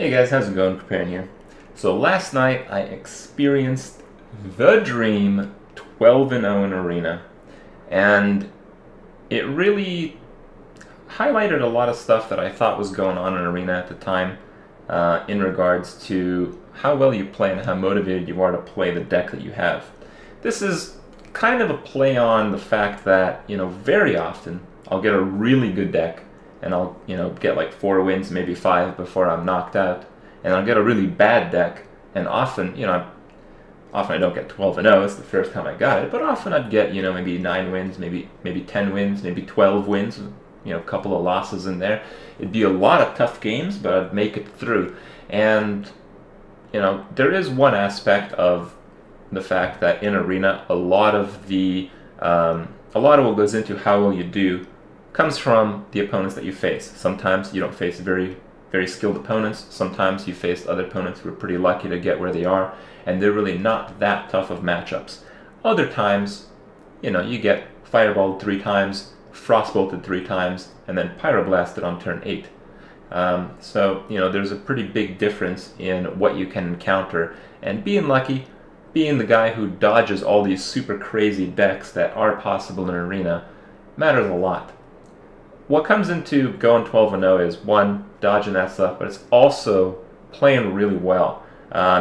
Hey guys, how's it going? Preparing here. So last night I experienced the dream 12-0 in Arena, and it really highlighted a lot of stuff that I thought was going on in Arena at the time in regards to how well you play and how motivated you are to play the deck that you have. This is kind of a play on the fact that, very often I'll get a really good deck and I'll, get like 4 wins, maybe 5 before I'm knocked out. And I'll get a really bad deck, and often, often I don't get 12-0, it's the first time I got it, but often I'd get, maybe 9 wins, maybe 10 wins, maybe 12 wins, a couple of losses in there. It'd be a lot of tough games, but I'd make it through. And, there is one aspect of the fact that in Arena, a lot of what goes into how well you do comes from the opponents that you face. Sometimes you don't face very skilled opponents. Sometimes you face other opponents who are pretty lucky to get where they are, and they're really not that tough of matchups. Other times, you get fireballed 3 times, frostbolted 3 times, and then pyroblasted on turn 8. So, there's a pretty big difference in what you can encounter, and being lucky, being the guy who dodges all these super crazy decks that are possible in Arena, matters a lot. What comes into going 12-0 is, one, dodging that stuff, but it's also playing really well. I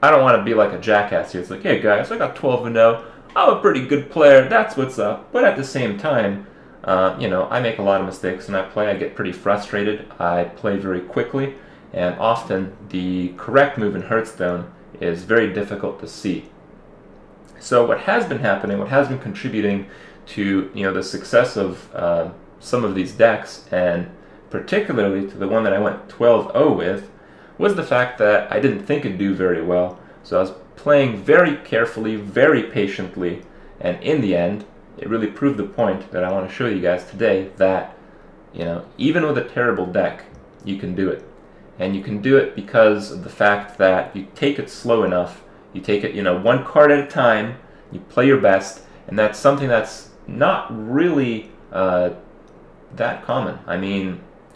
don't want to be like a jackass here. It's like, hey guys, I got 12-0. I'm a pretty good player. That's what's up. But at the same time, I make a lot of mistakes when I play. I get pretty frustrated. I play very quickly, and often the correct move in Hearthstone is very difficult to see. So what has been happening, what has been contributing to the success of some of these decks, and particularly to the one that I went 12-0 with, was the fact that I didn't think it'd do very well. So I was playing very carefully, very patiently, and in the end, it really proved the point that I want to show you guys today that, even with a terrible deck, you can do it. And you can do it because of the fact that you take it slow enough, you take it, one card at a time, you play your best, and that's something that's not really that common.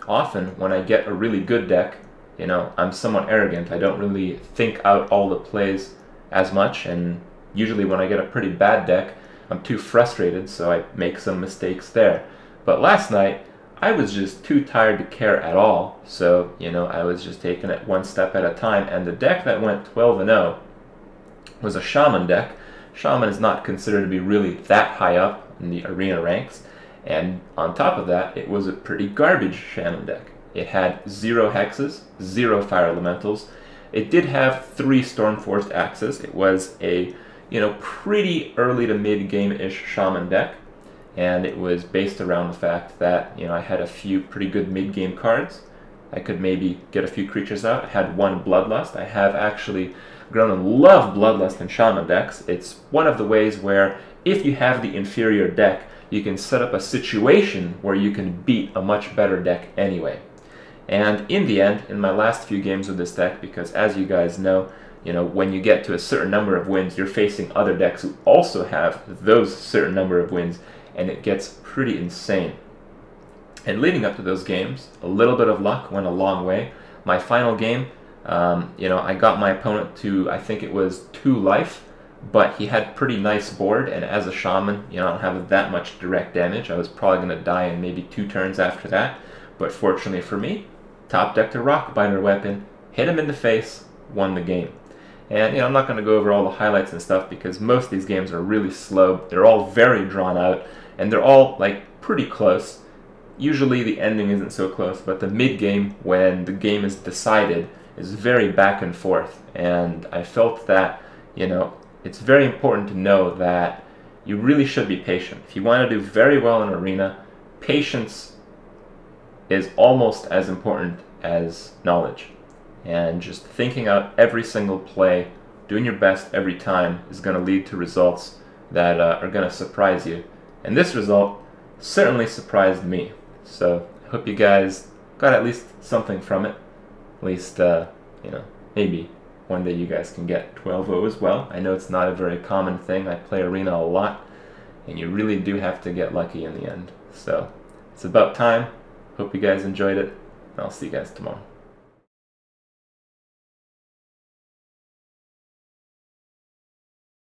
Often when I get a really good deck, I'm somewhat arrogant. I don't really think out all the plays as much, and usually when I get a pretty bad deck, I'm too frustrated, so I make some mistakes there. But last night, I was just too tired to care at all, so, I was just taking it one step at a time, and the deck that went 12-0 was a Shaman deck. Shaman is not considered to be really that high up in the Arena ranks, and on top of that, it was a pretty garbage Shaman deck. It had 0 hexes, 0 fire elementals. It did have 3 Stormforged axes. It was a, pretty early to mid-game-ish Shaman deck, and it was based around the fact that, I had a few pretty good mid-game cards. I could maybe get a few creatures out. I had 1 Bloodlust. I have actually grown to love Bloodlust in Shaman decks. It's one of the ways where, if you have the inferior deck, you can set up a situation where you can beat a much better deck anyway. And in the end, in my last few games with this deck, because as you guys know, when you get to a certain number of wins, you're facing other decks who also have those certain number of wins, and it gets pretty insane. And leading up to those games, a little bit of luck went a long way. My final game, I got my opponent to, I think it was 2 life, but he had pretty nice board, and as a Shaman, I don't have that much direct damage. I was probably going to die in maybe 2 turns after that, but fortunately for me, top decked a Rockbiter weapon, hit him in the face, won the game. And I'm not going to go over all the highlights and stuff because most of these games are really slow. They're all very drawn out, and they're all pretty close. Usually the ending isn't so close, but the mid-game, when the game is decided, is very back and forth. And I felt that, it's very important to know that you really should be patient. If you want to do very well in Arena, patience is almost as important as knowledge. And just thinking out every single play, doing your best every time, is going to lead to results that are going to surprise you. And this result certainly surprised me. So I hope you guys got at least something from it. At least, maybe one day you guys can get 12-0 as well. I know it's not a very common thing. I play Arena a lot, and you really do have to get lucky in the end. So it's about time. Hope you guys enjoyed it, and I'll see you guys tomorrow.